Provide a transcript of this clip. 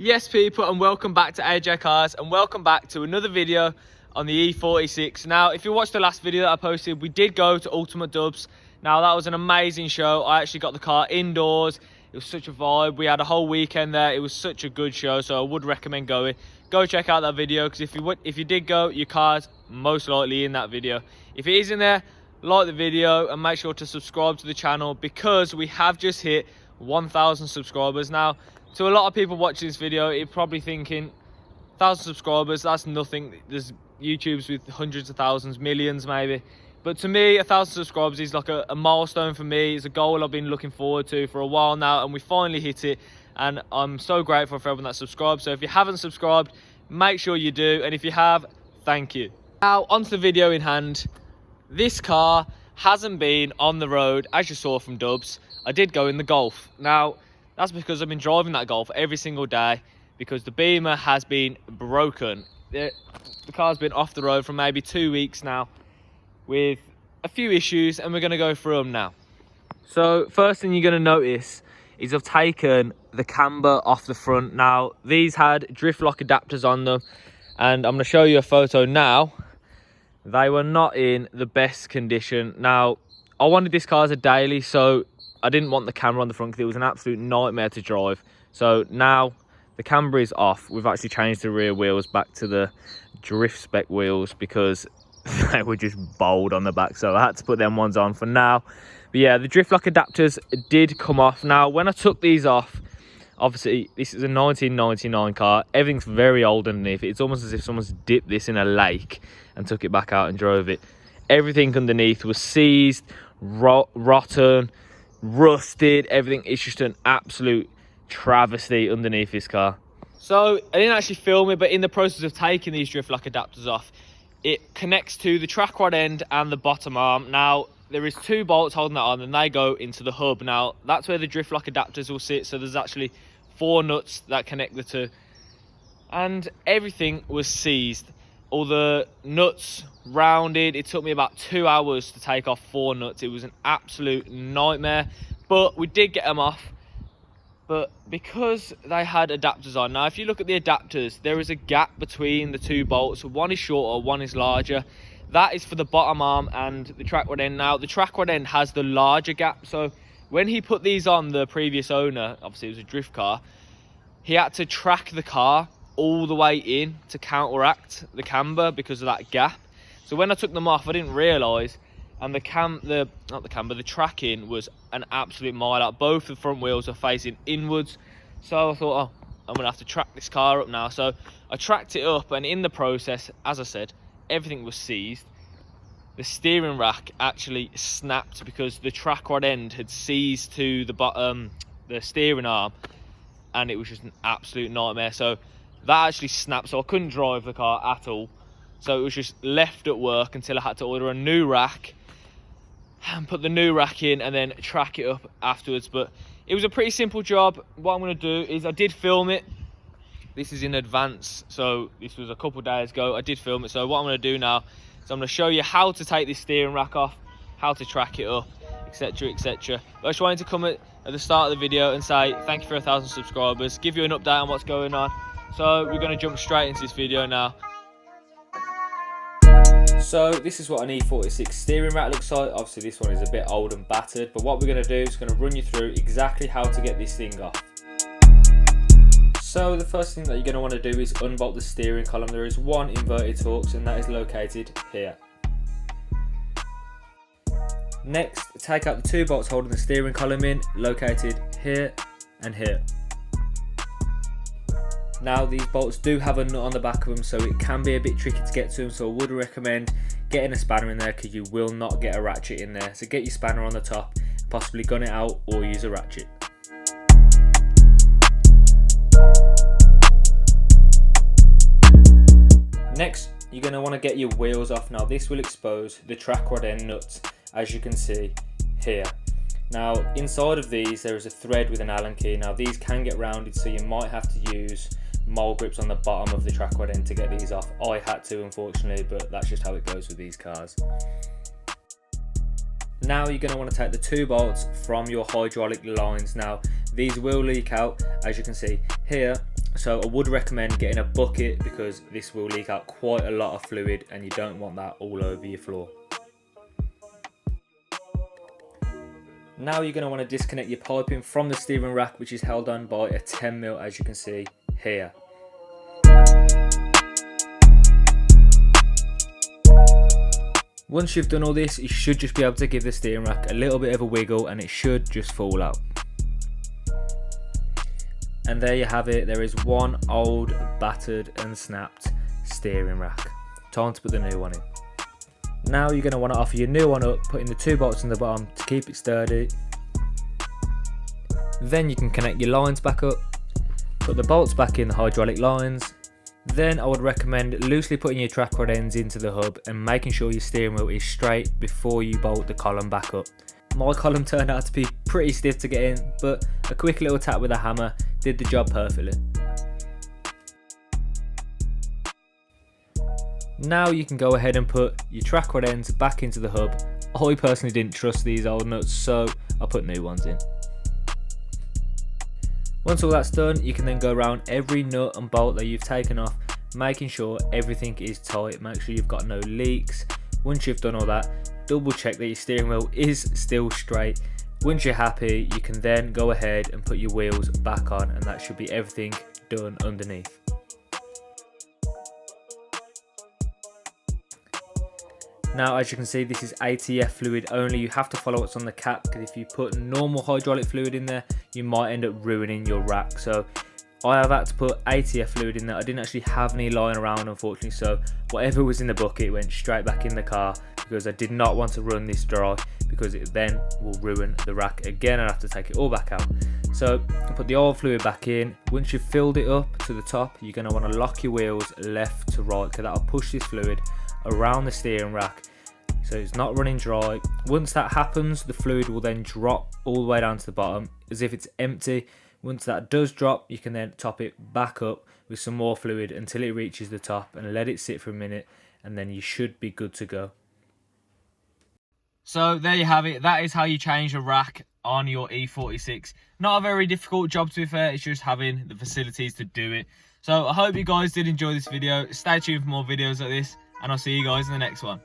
Yes people, and welcome back to AJ Cars and welcome back to another video on the E46. Now if you watched the last video that I posted, we did go to Ultimate Dubs. Now that was an amazing show. I actually got the car indoors. It was such a vibe. We had a whole weekend there. It was such a good show, so I would recommend going. Go check out that video, because if you did go, your car's most likely in that video. If it is in there, like the video and make sure to subscribe to the channel, because we have just hit 1,000 subscribers. Now to a lot of people watching this video, you're probably thinking 1,000 subscribers, that's nothing. There's YouTubes with hundreds of thousands, millions maybe, but to me 1,000 subscribers is like a milestone for me. It's a goal I've been looking forward to for a while now, and we finally hit it, and I'm so grateful for everyone that subscribed. So if you haven't subscribed, make sure you do, and if you have, thank you. Now onto the video in hand. This car hasn't been on the road, as you saw from Dubs. I did go in the Golf. Now that's because I've been driving that Golf every single day, because the Beamer has been broken. The car's been off the road for maybe 2 weeks now with a few issues, and we're going to go through them now. So first thing you're going to notice is I've taken the camber off the front. Now these had drift lock adapters on them, and I'm going to show you a photo now. They were not in the best condition. Now I wanted this car as a daily, so I didn't want the camber on the front because it was an absolute nightmare to drive. So now the camber is off. We've actually changed the rear wheels back to the drift spec wheels because they were just bold on the back, so I had to put them ones on for now. But yeah, the drift lock adapters did come off. Now when I took these off, obviously this is a 1999 car. Everything's very old underneath it. It's almost as if someone's dipped this in a lake and took it back out and drove it. Everything underneath was seized, rotten, rusted. Everything is just an absolute travesty underneath this car. So I didn't actually film it, but in the process of taking these drift lock adapters off, it connects to the track rod end and the bottom arm. Now there is 2 bolts holding that on, and they go into the hub. Now that's where the drift lock adapters will sit, so there's actually 4 nuts that connect the 2, and everything was seized. All the nuts rounded. It took me about 2 hours to take off 4 nuts. It was an absolute nightmare, but we did get them off. But because they had adapters on, now if you look at the adapters, there is a gap between the 2 bolts. One is shorter, one is larger. That is for the bottom arm and the track rod end. Now the track rod end has the larger gap, so when he put these on, the previous owner, obviously it was a drift car, he had to track the car all the way in to counteract the camber because of that gap. So when I took them off, I didn't realise, and the tracking was an absolute mile out. Both the front wheels are facing inwards, so I thought, oh, I'm gonna have to track this car up now. So I tracked it up, and in the process, as I said, everything was seized. The steering rack actually snapped because the track rod end had seized to the bottom, the steering arm, and it was just an absolute nightmare. So that actually snapped, so I couldn't drive the car at all. So it was just left at work until I had to order a new rack and put the new rack in and then track it up afterwards. But it was a pretty simple job. What I'm going to do is, I did film it. This is in advance, so this was a couple days ago. I did film it. So what I'm going to do now is I'm going to show you how to take this steering rack off, how to track it up, etc, etc. But I just wanted to come at the start of the video and say thank you for 1,000 subscribers, give you an update on what's going on. So we're going to jump straight into this video now. So this is what an E46 steering rack looks like. Obviously this one is a bit old and battered, but what we're going to do is going to run you through exactly how to get this thing off. So the first thing that you're going to want to do is unbolt the steering column. There is 1 inverted Torx, and that is located here. Next, take out the 2 bolts holding the steering column in, located here and here. Now these bolts do have a nut on the back of them, so it can be a bit tricky to get to them, so I would recommend getting a spanner in there, because you will not get a ratchet in there. So get your spanner on the top, possibly gun it out or use a ratchet. Next, you're going to want to get your wheels off. Now this will expose the track rod end nuts, as you can see here. Now inside of these there is a thread with an Allen key. Now these can get rounded, so you might have to use mole grips on the bottom of the track rod end to get these off. I had to, unfortunately, but that's just how it goes with these cars. Now you're going to want to take the 2 bolts from your hydraulic lines. Now these will leak out, as you can see here, So I would recommend getting a bucket because this will leak out quite a lot of fluid and you don't want that all over your floor. Now you're going to want to disconnect your piping from the steering rack, which is held on by a 10mm, as you can see here. Once you've done all this, you should just be able to give the steering rack a little bit of a wiggle and it should just fall out. And there you have it, there is one old, battered and snapped steering rack. Time to put the new one in. Now you're going to want to offer your new one up, putting the 2 bolts on the bottom to keep it sturdy. Then you can connect your lines back up, put the bolts back in the hydraulic lines. Then I would recommend loosely putting your track rod ends into the hub and making sure your steering wheel is straight before you bolt the column back up. My column turned out to be pretty stiff to get in, but a quick little tap with a hammer did the job perfectly. Now you can go ahead and put your track rod ends back into the hub. I personally didn't trust these old nuts, so I put new ones in. Once all that's done, you can then go around every nut and bolt that you've taken off, making sure everything is tight. Make sure you've got no leaks. Once you've done all that, double check that your steering wheel is still straight. Once you're happy, you can then go ahead and put your wheels back on, and that should be everything done underneath. Now, as you can see, this is ATF fluid only. You have to follow what's on the cap, because if you put normal hydraulic fluid in there, you might end up ruining your rack. So I have had to put ATF fluid in there. I didn't actually have any lying around, unfortunately, so whatever was in the bucket went straight back in the car, because I did not want to run this dry, because it then will ruin the rack again. I'd have to take it all back out. So put the old fluid back in. Once you've filled it up to the top, you're going to want to lock your wheels left to right, because that'll push this fluid around the steering rack so it's not running dry. Once that happens, the fluid will then drop all the way down to the bottom as if it's empty. Once that does drop, you can then top it back up with some more fluid until it reaches the top and let it sit for a minute, and then you should be good to go. So there you have it. That is how you change a rack on your E46. Not a very difficult job, to be fair. It's just having the facilities to do it. So I hope you guys did enjoy this video. Stay tuned for more videos like this, and I'll see you guys in the next one.